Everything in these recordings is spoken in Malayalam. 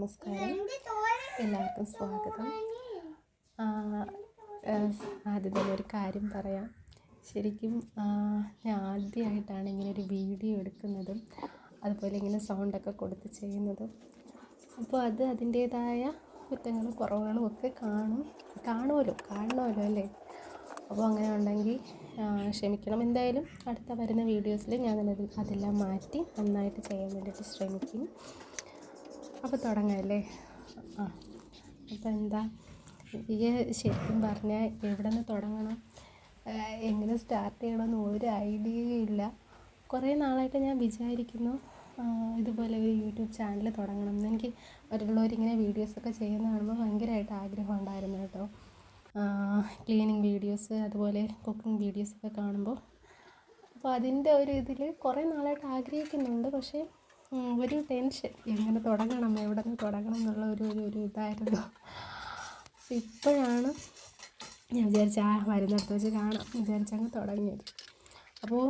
നമസ്കാരം, എല്ലാവർക്കും സ്വാഗതം. ആദ്യം തന്നെ ഒരു കാര്യം പറയാം. ശരിക്കും ഞാൻ ആദ്യമായിട്ടാണ് ഇങ്ങനെ ഒരു വീഡിയോ എടുക്കുന്നതും അതുപോലെ ഇങ്ങനെ സൗണ്ടൊക്കെ കൊടുത്ത് ചെയ്യുന്നതും. അപ്പോൾ അതിൻ്റേതായ കുറ്റങ്ങളും കുറവുകളും ഒക്കെ കാണുമല്ലോ അല്ലേ? അപ്പോൾ അങ്ങനെ ഉണ്ടെങ്കിൽ ക്ഷമിക്കണം. എന്തായാലും അടുത്ത വരുന്ന വീഡിയോസിൽ ഞാൻ അതെല്ലാം മാറ്റി നന്നായിട്ട് ചെയ്യാൻ വേണ്ടിയിട്ട് ശ്രമിക്കും. അപ്പോൾ തുടങ്ങാമല്ലേ? അപ്പോൾ എന്താ ഈ ശരിക്കും പറഞ്ഞാൽ എവിടെ നിന്ന് തുടങ്ങണം, എങ്ങനെ സ്റ്റാർട്ട് ചെയ്യണമെന്ന് ഒരു ഐഡിയയും ഇല്ല. കുറേ നാളായിട്ട് ഞാൻ വിചാരിക്കുന്നു ഇതുപോലെ ഒരു യൂട്യൂബ് ചാനൽ തുടങ്ങണം എന്ന്. എനിക്ക് മറ്റുള്ളവരിങ്ങനെ വീഡിയോസൊക്കെ ചെയ്യുന്ന കാണുമ്പോൾ ഭയങ്കരമായിട്ട് ആഗ്രഹം ഉണ്ടായിരുന്നു കേട്ടോ. ക്ലീനിങ് വീഡിയോസ് അതുപോലെ കുക്കിംഗ് വീഡിയോസൊക്കെ കാണുമ്പോൾ അപ്പോൾ അതിൻ്റെ ഒരു ഇതിൽ കുറേ നാളായിട്ട് ആഗ്രഹിക്കുന്നുണ്ട്. പക്ഷേ ഒരു ടെൻഷൻ, എങ്ങനെ തുടങ്ങണം, എവിടെ നിന്ന് തുടങ്ങണം എന്നുള്ള ഒരു ഇതായിരുന്നു. ഇപ്പോഴാണ് ഞാൻ വിചാരിച്ച വരുന്നിടത്ത് വെച്ച് കാണാം വിചാരിച്ചങ്ങ് തുടങ്ങിയത്. അപ്പോൾ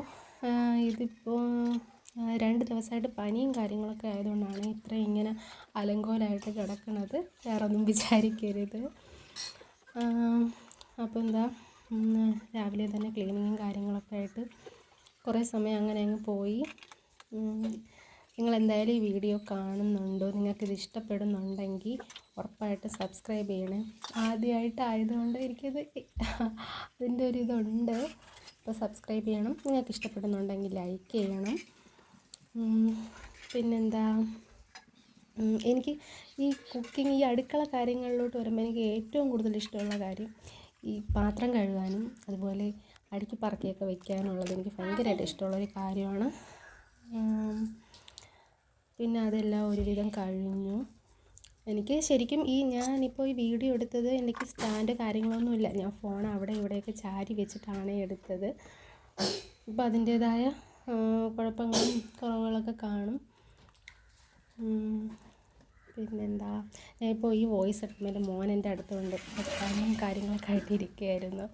ഇതിപ്പോൾ 2 ദിവസമായിട്ട് പനിയും കാര്യങ്ങളൊക്കെ ആയതുകൊണ്ടാണ് ഇത്രയും ഇങ്ങനെ അലങ്കോലമായിട്ട് കിടക്കുന്നത്. വേറെ ഒന്നും വിചാരിക്കരുത്. അപ്പോൾ എന്താ, രാവിലെ തന്നെ ക്ലീനിങ്ങും കാര്യങ്ങളൊക്കെ ആയിട്ട് കുറേ സമയം അങ്ങനെ അങ്ങ് പോയി. നിങ്ങളെന്തായാലും ഈ വീഡിയോ കാണുന്നുണ്ടോ, നിങ്ങൾക്കിത് ഇഷ്ടപ്പെടുന്നുണ്ടെങ്കിൽ ഉറപ്പായിട്ട് സബ്സ്ക്രൈബ് ചെയ്യണേ. ആദ്യമായിട്ടായതുകൊണ്ട് എനിക്കിത് അതിൻ്റെ ഒരു ഇതുണ്ട്. അപ്പോൾ സബ്സ്ക്രൈബ് ചെയ്യണം. നിങ്ങൾക്ക് ഇഷ്ടപ്പെടുന്നുണ്ടെങ്കിൽ ലൈക്ക് ചെയ്യണം. പിന്നെന്താ, എനിക്ക് ഈ കുക്കിംഗ്, ഈ അടുക്കള കാര്യങ്ങളിലോട്ട് വരുമ്പോൾ എനിക്ക് ഏറ്റവും കൂടുതൽ ഇഷ്ടമുള്ള കാര്യം ഈ പാത്രം കഴുകാനും അതുപോലെ അടുക്കി പറക്കിയൊക്കെ വയ്ക്കാനുള്ളത് എനിക്ക് ഭയങ്കരമായിട്ട് ഇഷ്ടമുള്ളൊരു കാര്യമാണ്. പിന്നെ അതെല്ലാം ഒരുവിധം കഴിഞ്ഞു. എനിക്ക് ശരിക്കും ഞാനിപ്പോൾ ഈ വീഡിയോ എടുത്തത്, എനിക്ക് സ്റ്റാൻഡ് കാര്യങ്ങളൊന്നുമില്ല. ഞാൻ ഫോൺ അവിടെ ഇവിടെയൊക്കെ ചാരി വെച്ചിട്ടാണ് എടുത്തത്. ഇപ്പോൾ അതിൻ്റേതായ കുഴപ്പങ്ങളും കുറവുകളൊക്കെ കാണും. പിന്നെന്താ, ഞാനിപ്പോൾ ഈ വോയിസ് എടുക്കുമ്പോൾ എൻ്റെ മോൻ എൻ്റെ അടുത്തുണ്ട്. പനിയും കാര്യങ്ങളൊക്കെ ആയിട്ട് ഇരിക്കുകയായിരുന്നു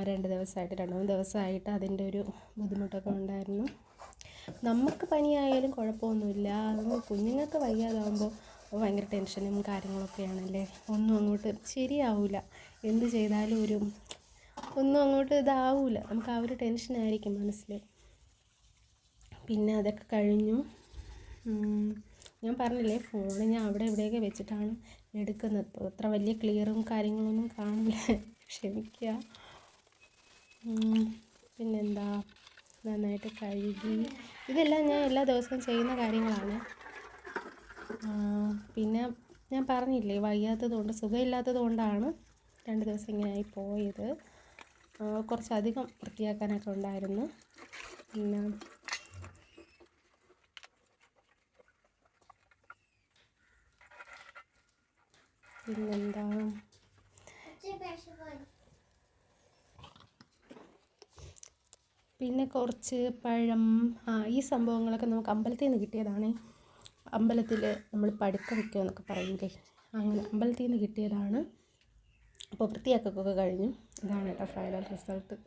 2 ദിവസമായിട്ട് 2-3 ദിവസമായിട്ട് അതിൻ്റെ ഒരു ബുദ്ധിമുട്ടൊക്കെ ഉണ്ടായിരുന്നു. നമുക്ക് പനിയായാലും കുഴപ്പമൊന്നുമില്ല. കുഞ്ഞുങ്ങൾക്ക് വയ്യാതാകുമ്പോൾ ഭയങ്കര ടെൻഷനും കാര്യങ്ങളൊക്കെയാണല്ലേ. ഒന്നും അങ്ങോട്ട് ശരിയാവില്ല. എന്ത് ചെയ്താലും ഒന്നും അങ്ങോട്ട് ഇതാവില്ല. നമുക്ക് ആ ഒരു ടെൻഷനായിരിക്കും മനസ്സിൽ. പിന്നെ അതൊക്കെ കഴിഞ്ഞു. ഞാൻ പറഞ്ഞില്ലേ, ഫോൺ ഞാൻ അവിടെ ഇവിടെയൊക്കെ വെച്ചിട്ടാണ് എടുക്കുന്നത്. ഇപ്പോൾ അത്ര വലിയ ക്ലിയറും കാര്യങ്ങളൊന്നും കാണില്ല, ക്ഷമിക്കുക. പിന്നെന്താ, നന്നായിട്ട് കഴുകി. ഇതെല്ലാം ഞാൻ എല്ലാ ദിവസവും ചെയ്യുന്ന കാര്യങ്ങളാണ്. പിന്നെ ഞാൻ പറഞ്ഞില്ലേ, വയ്യാത്തതുകൊണ്ട്, സുഖമില്ലാത്തത് കൊണ്ടാണ് 2 ദിവസം ഇങ്ങനെയായി പോയത്. കുറച്ചധികം വൃത്തിയാക്കാനൊക്കെ ഉണ്ടായിരുന്നു. പിന്നെന്താ, പിന്നെ കുറച്ച് പഴം, ഈ സംഭവങ്ങളൊക്കെ നമുക്ക് അമ്പലത്തിൽ നിന്ന് കിട്ടിയതാണ്. അമ്പലത്തിൽ നമ്മൾ പടുക്ക വയ്ക്കുക എന്നൊക്കെ പറയൂലേ, അങ്ങനെ അമ്പലത്തിൽ നിന്ന് കിട്ടിയതാണ്. അപ്പോൾ വൃത്തിയാക്കൊക്കെ കഴിഞ്ഞു. ഇതാണ് കേട്ടോ ഫൈനൽ റിസൾട്ട്.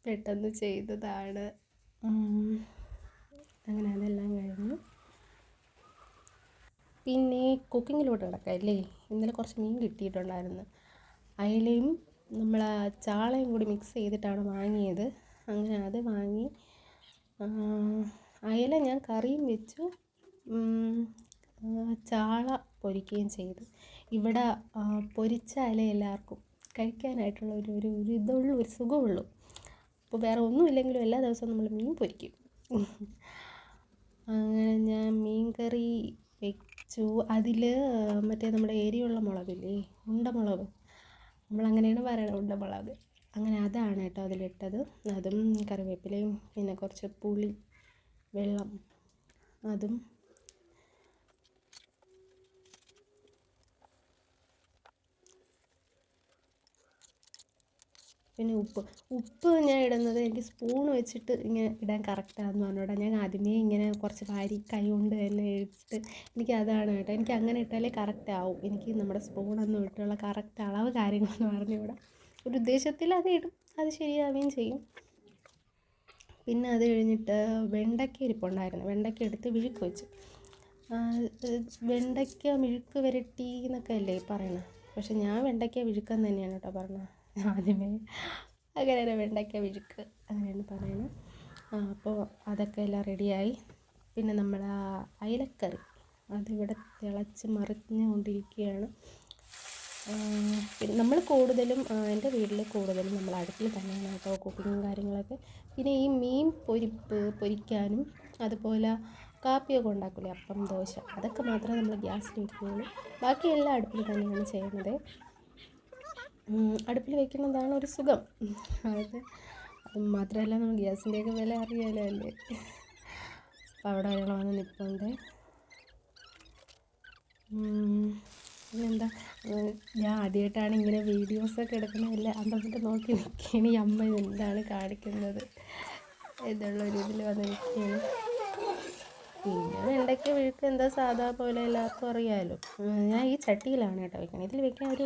പെട്ടെന്ന് ചെയ്തതാണ്. അങ്ങനെ അതെല്ലാം കഴിഞ്ഞു. പിന്നെ കുക്കിങ്ങിലോട്ട് കിടക്കാം അല്ലേ. ഇന്നലെ കുറച്ച് മീൻ കിട്ടിയിട്ടുണ്ടായിരുന്നു. അയലയും നമ്മൾ ചാളയും കൂടി മിക്സ് ചെയ്തിട്ടാണ് വാങ്ങിയത്. അങ്ങനെ അത് വാങ്ങി. അയല ഞാൻ കറിയും വെച്ചു, ചാള പൊരിക്കുകയും ചെയ്തു. ഇവിടെ പൊരിച്ച അയല എല്ലാവർക്കും കഴിക്കാനായിട്ടുള്ള ഒരു ഇതുള്ളൂ, ഒരു സുഖമുള്ളൂ. അപ്പോൾ വേറെ ഒന്നുമില്ലെങ്കിലും എല്ലാ ദിവസവും നമ്മൾ മീൻ പൊരിക്കും. അങ്ങനെ ഞാൻ മീൻ കറി വെച്ചു. അതിൽ മറ്റേ നമ്മുടെ എരിയുള്ള മുളകില്ലേ, ഉണ്ടമുളക്, നമ്മളങ്ങനെയാണ് പറയണത്, ഉണ്ടമുളക്. അങ്ങനെ അതാണ് കേട്ടോ അതിലിട്ടത്. അതും കറിവേപ്പിലയും പിന്നെ കുറച്ച് പുളി വെള്ളം, അതും പിന്നെ ഉപ്പ് ഞാൻ ഇടുന്നത് എനിക്ക് സ്പൂൺ വെച്ചിട്ട് ഇങ്ങനെ ഇടാൻ കറക്റ്റാണെന്ന് പറഞ്ഞോടാ. ഞാൻ ആദ്യമേ ഇങ്ങനെ കുറച്ച് വാരി കൈ കൊണ്ട് തന്നെ ഇട്ടിട്ട് എനിക്കതാണ് കേട്ടോ, എനിക്ക് അങ്ങനെ ഇട്ടാലേ കറക്റ്റ് ആവും. എനിക്ക് നമ്മുടെ സ്പൂണൊന്നും ഇട്ടുള്ള കറക്റ്റ് അളവ് കാര്യങ്ങളെന്ന് പറഞ്ഞുകൂടാ. ഒരു ഉദ്ദേശത്തിൽ അത് ഇടും, അത് ശരിയാവുകയും ചെയ്യും. പിന്നെ അത് കഴിഞ്ഞിട്ട് വെണ്ടയ്ക്ക ഇരിപ്പുണ്ടായിരുന്നു. വെണ്ടയ്ക്ക എടുത്ത് വിഴുക്ക് വെച്ചു. വെണ്ടയ്ക്ക മെഴുക്ക് വരട്ടി എന്നൊക്കെ അല്ലേ പറയണത്. പക്ഷെ ഞാൻ വെണ്ടയ്ക്ക വിഴുക്കെന്ന് തന്നെയാണ് കേട്ടോ പറഞ്ഞത്. ആദ്യമേ അങ്ങനെയാണ് വെണ്ടയ്ക്ക വിഴുക്ക് അങ്ങനെയാണ് പറയുന്നത്. അപ്പോൾ അതൊക്കെ എല്ലാം റെഡിയായി. പിന്നെ നമ്മൾ അയിലക്കറി അതിവിടെ തിളച്ച് മറിഞ്ഞുകൊണ്ടിരിക്കുകയാണ്. പിന്നെ നമ്മൾ കൂടുതലും എൻ്റെ വീട്ടിൽ കൂടുതലും നമ്മൾ അടുപ്പിൽ തന്നെയാണ് കേട്ടോ കുക്കിങ്ങും കാര്യങ്ങളൊക്കെ. പിന്നെ ഈ മീൻ പൊരിക്കാനും അതുപോലെ കാപ്പിയൊക്കെ ഉണ്ടാക്കില്ലേ, അപ്പം ദോശ, അതൊക്കെ മാത്രമേ നമ്മൾ ഗ്യാസിൽ വയ്ക്കുകയുള്ളൂ. ബാക്കിയെല്ലാം അടുപ്പിൽ തന്നെയാണ് ചെയ്യുന്നത്. അടുപ്പിൽ വയ്ക്കുന്നതാണ് ഒരു സുഖം. അത് മാത്രമല്ല നമ്മൾ ഗ്യാസിൻ്റെയൊക്കെ വില അറിയാലോ അല്ലേ. അപ്പോൾ അവിടെ ഒരാൾ വന്ന് നിൽപ്പുണ്ട്. പിന്നെന്താ, ഞാൻ ആദ്യമായിട്ടാണ് ഇങ്ങനെ വീഡിയോസൊക്കെ എടുക്കുന്നതല്ല, അങ്ങോട്ട് നോക്കി നിൽക്കുകയാണ് ഈ അമ്മ എന്താണ് കാണിക്കുന്നത് എന്നുള്ളൊരു ഇതിൽ വന്ന് നിൽക്കുകയാണ്. പിന്നെ വെണ്ടയ്ക്ക വിഴുക്ക് എന്താ സാധാ പോലെ എല്ലാവർക്കും അറിയാമല്ലോ. ഞാൻ ഈ ചട്ടിയിലാണ് കേട്ടോ വെക്കുന്നത്. ഇതിൽ വെക്കാൻ ഒരു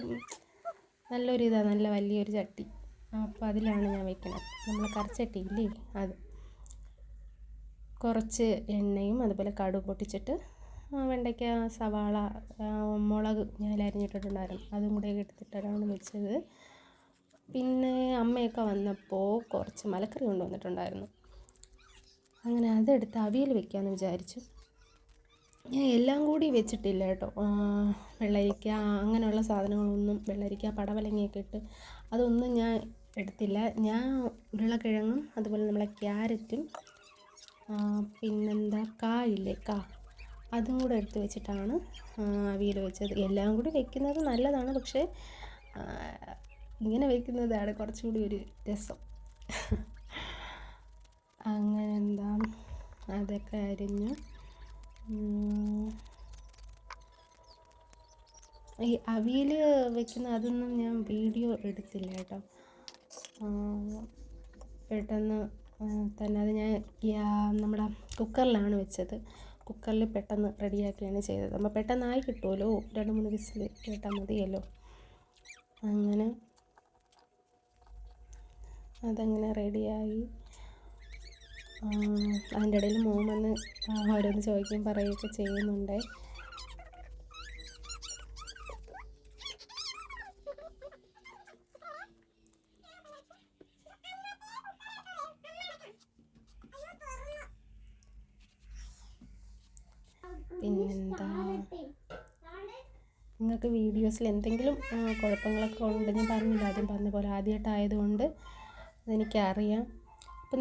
നല്ലൊരു ഇതാണ്, നല്ല വലിയൊരു ചട്ടി. അപ്പോൾ അതിലാണ് ഞാൻ വെക്കുന്നത്. നമ്മൾ കറിച്ചട്ടി ഇല്ലേ, അത് കുറച്ച് എണ്ണയും അതുപോലെ കടുക് പൊട്ടിച്ചിട്ട് വെണ്ടയ്ക്ക, സവാള, മുളക് ഞാൻ അരിഞ്ഞിട്ടിട്ടുണ്ടായിരുന്നു, അതും കൂടെ എടുത്തിട്ടാണ് വെച്ചത്. പിന്നെ അമ്മയൊക്കെ വന്നപ്പോൾ കുറച്ച് മലക്കറി കൊണ്ടുവന്നിട്ടുണ്ടായിരുന്നു. അങ്ങനെ അതെടുത്ത് അവിയൽ വെക്കാമെന്ന് വിചാരിച്ചു. ഞാൻ എല്ലാം കൂടി വെച്ചിട്ടില്ല കേട്ടോ. വെള്ളരിക്ക അങ്ങനെയുള്ള സാധനങ്ങളൊന്നും, വെള്ളരിക്ക പടവലങ്ങയൊക്കെ ഇട്ട് അതൊന്നും ഞാൻ എടുത്തില്ല. ഞാൻ ഉരുളക്കിഴങ്ങും അതുപോലെ നമ്മളെ ക്യാരറ്റും പിന്നെന്താ കായില്ലേ, അതും കൂടെ എടുത്ത് വെച്ചിട്ടാണ് അവിയൽ വെച്ചത്. എല്ലാം കൂടി വെക്കുന്നത് നല്ലതാണ്, പക്ഷേ ഇങ്ങനെ വെക്കുന്നതാണ് കുറച്ചുകൂടി ഒരു രസം. അങ്ങനെ എന്താ അതൊക്കെ അരിഞ്ഞു. ഈ അവിയൽ വെക്കുന്ന അതൊന്നും ഞാൻ വീഡിയോ എടുത്തില്ല കേട്ടോ. പെട്ടെന്ന് തന്നെ അത് ഞാൻ നമ്മുടെ കുക്കറിലാണ് വെച്ചത്. കുക്കറിൽ പെട്ടെന്ന് റെഡിയാക്കുകയാണ് ചെയ്തത്. അപ്പോൾ പെട്ടെന്നായി കിട്ടുമല്ലോ, 2-3 വിസിൽ കേട്ടാൽ മതിയല്ലോ. അങ്ങനെ അതങ്ങനെ റെഡിയായി. അതിൻ്റെ ഇടയിൽ മോൻ വന്ന് ഓരോന്ന് ചോദിക്കുകയും പറയുകയൊക്കെ ചെയ്യുന്നുണ്ട്. പിന്നെന്താ, നിങ്ങൾക്ക് വീഡിയോസിൽ എന്തെങ്കിലും കുഴപ്പങ്ങളൊക്കെ ഉണ്ട്, ഞാൻ പറഞ്ഞില്ല ആദ്യം പറഞ്ഞ പോലെ ആദ്യമായിട്ടായതുകൊണ്ട് അതെനിക്കറിയാം. അപ്പം